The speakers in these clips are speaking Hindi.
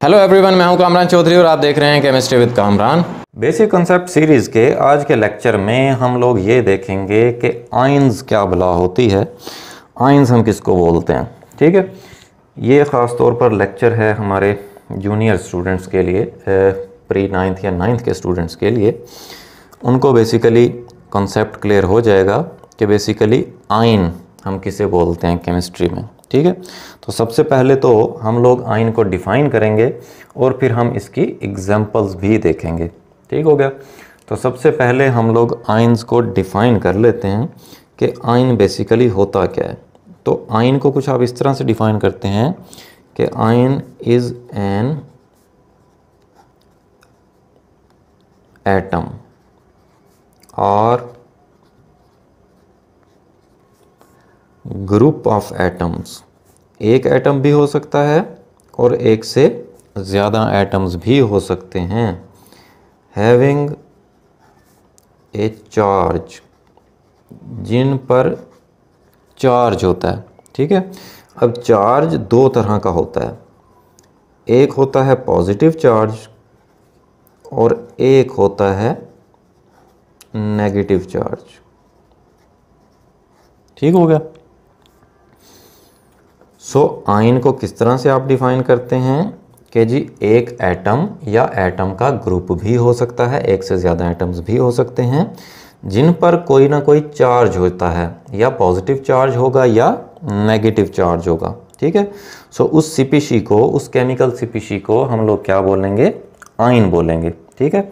हेलो एवरीवन, मैं हूं कामरान चौधरी और आप देख रहे हैं chemistry with Kamran. Basic concept series के आज के लेक्चर में हम लोग ये देखेंगे कि आयंस क्या बला होती है, आयंस हम किसको बोलते हैं। ठीक है, ये ख़ास तौर पर लेक्चर है हमारे जूनियर स्टूडेंट्स के लिए, प्री 9th या 9th के स्टूडेंट्स के लिए। उनको बेसिकली कॉन्सेप्ट क्लियर हो जाएगा कि बेसिकली आयन हम किसे बोलते हैं केमिस्ट्री में। ठीक है, तो सबसे पहले तो हम लोग आयन को डिफ़ाइन करेंगे और फिर हम इसकी एग्जांपल्स भी देखेंगे। ठीक हो गया, तो सबसे पहले हम लोग आयंस को डिफ़ाइन कर लेते हैं कि आयन बेसिकली होता क्या है। तो आयन को कुछ आप इस तरह से डिफ़ाइन करते हैं कि आयन इज़ एन एटम और ग्रुप ऑफ एटम्स। एक एटम भी हो सकता है और एक से ज़्यादा एटम्स भी हो सकते हैं। हैविंग ए चार्ज, जिन पर चार्ज होता है। ठीक है, अब चार्ज दो तरह का होता है, एक होता है पॉजिटिव चार्ज और एक होता है नेगेटिव चार्ज। ठीक हो गया। आयन को किस तरह से आप डिफाइन करते हैं कि जी एक एटम या एटम का ग्रुप भी हो सकता है, एक से ज़्यादा एटम्स भी हो सकते हैं जिन पर कोई ना कोई चार्ज होता है, या पॉजिटिव चार्ज होगा या नेगेटिव चार्ज होगा। ठीक है, उस सीपीसी को, उस केमिकल सीपीसी को हम लोग क्या बोलेंगे, आयन बोलेंगे। ठीक है,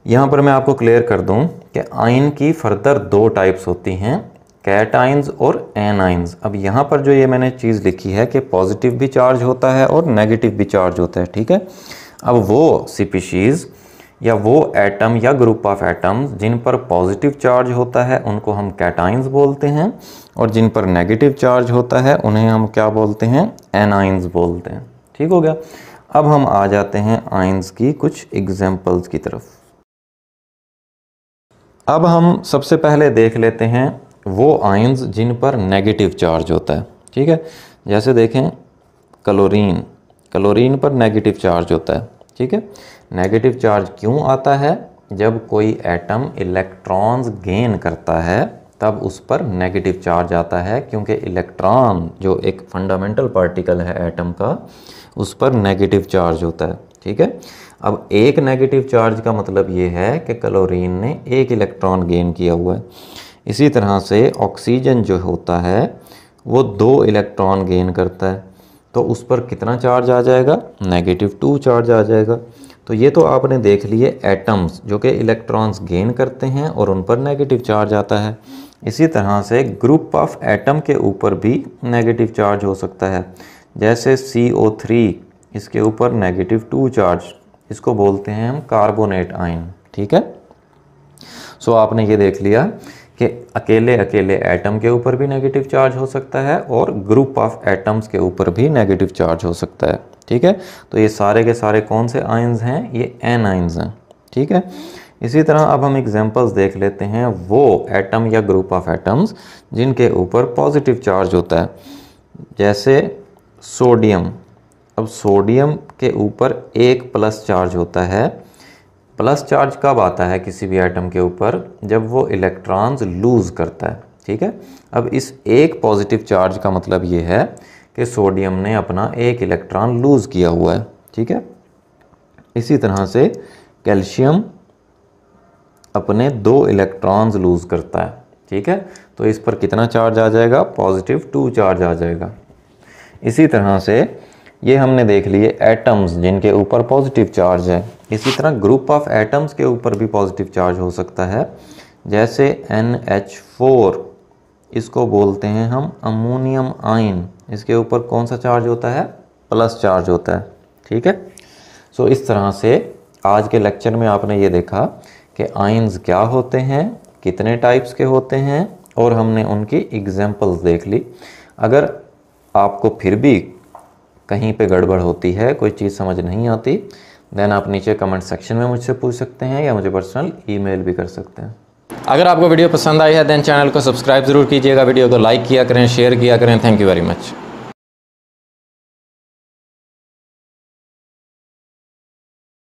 यहाँ पर मैं आपको क्लियर कर दूँ कि आयन की फर्दर दो टाइप्स होती हैं, कैटाइंस और एनाइंस। अब यहाँ पर जो ये मैंने चीज़ लिखी है कि पॉजिटिव भी चार्ज होता है और नेगेटिव भी चार्ज होता है। ठीक है, अब वो स्पीशीज़ या वो एटम या ग्रुप ऑफ एटम्स जिन पर पॉजिटिव चार्ज होता है उनको हम कैटाइंस बोलते हैं, और जिन पर नेगेटिव चार्ज होता है उन्हें हम क्या बोलते हैं, एनाइंस बोलते हैं। ठीक हो गया। अब हम आ जाते हैं आयंस की कुछ एग्जाम्पल्स की तरफ। अब हम सबसे पहले देख लेते हैं वो आयंस जिन पर नेगेटिव चार्ज होता है। ठीक है, जैसे देखें क्लोरीन, क्लोरीन पर नेगेटिव चार्ज होता है। ठीक है, नेगेटिव चार्ज क्यों आता है, जब कोई एटम इलेक्ट्रॉन्स गेन करता है तब उस पर नेगेटिव चार्ज आता है, क्योंकि इलेक्ट्रॉन जो एक फंडामेंटल पार्टिकल है एटम का, उस पर नेगेटिव चार्ज होता है। ठीक है, अब एक नेगेटिव चार्ज का मतलब ये है कि क्लोरीन ने एक इलेक्ट्रॉन गेन किया हुआ है। इसी तरह से ऑक्सीजन जो होता है वो दो इलेक्ट्रॉन गेन करता है, तो उस पर कितना चार्ज आ जाएगा, -2 चार्ज आ जाएगा। तो ये तो आपने देख लिए एटम्स जो कि इलेक्ट्रॉन्स गेन करते हैं और उन पर नेगेटिव चार्ज आता है। इसी तरह से ग्रुप ऑफ एटम के ऊपर भी नेगेटिव चार्ज हो सकता है, जैसे CO3, इसके ऊपर -2 चार्ज, इसको बोलते हैं हम कार्बोनेट आयन। ठीक है, आपने ये देख लिया कि अकेले अकेले एटम के ऊपर भी नेगेटिव चार्ज हो सकता है और ग्रुप ऑफ एटम्स के ऊपर भी नेगेटिव चार्ज हो सकता है। ठीक है, तो ये सारे के सारे कौन से आयंस हैं, ये एनाइंस हैं। ठीक है, इसी तरह अब हम एग्जांपल्स देख लेते हैं वो एटम या ग्रुप ऑफ एटम्स जिनके ऊपर पॉजिटिव चार्ज होता है, जैसे सोडियम। अब सोडियम के ऊपर एक प्लस चार्ज होता है। प्लस चार्ज कब आता है किसी भी एटम के ऊपर, जब वो इलेक्ट्रॉन्स लूज़ करता है। ठीक है, अब इस एक पॉजिटिव चार्ज का मतलब ये है कि सोडियम ने अपना एक इलेक्ट्रॉन लूज़ किया हुआ है। ठीक है, इसी तरह से कैल्शियम अपने 2 इलेक्ट्रॉन्स लूज़ करता है। ठीक है, तो इस पर कितना चार्ज आ जाएगा, +2 चार्ज आ जाएगा। इसी तरह से ये हमने देख लिए एटम्स जिनके ऊपर पॉजिटिव चार्ज है। इसी तरह ग्रुप ऑफ एटम्स के ऊपर भी पॉजिटिव चार्ज हो सकता है, जैसे NH4, इसको बोलते हैं हम अमोनियम आयन। इसके ऊपर कौन सा चार्ज होता है, प्लस चार्ज होता है। ठीक है, इस तरह से आज के लेक्चर में आपने ये देखा कि आयंस क्या होते हैं, कितने टाइप्स के होते हैं, और हमने उनकी एग्जाम्पल्स देख ली। अगर आपको फिर भी कहीं पे गड़बड़ होती है, कोई चीज़ समझ नहीं आती, देन आप नीचे कमेंट सेक्शन में मुझसे पूछ सकते हैं या मुझे पर्सनल ईमेल भी कर सकते हैं। अगर आपको वीडियो पसंद आई है देन चैनल को सब्सक्राइब ज़रूर कीजिएगा, वीडियो को लाइक किया करें, शेयर किया करें। Thank you very much.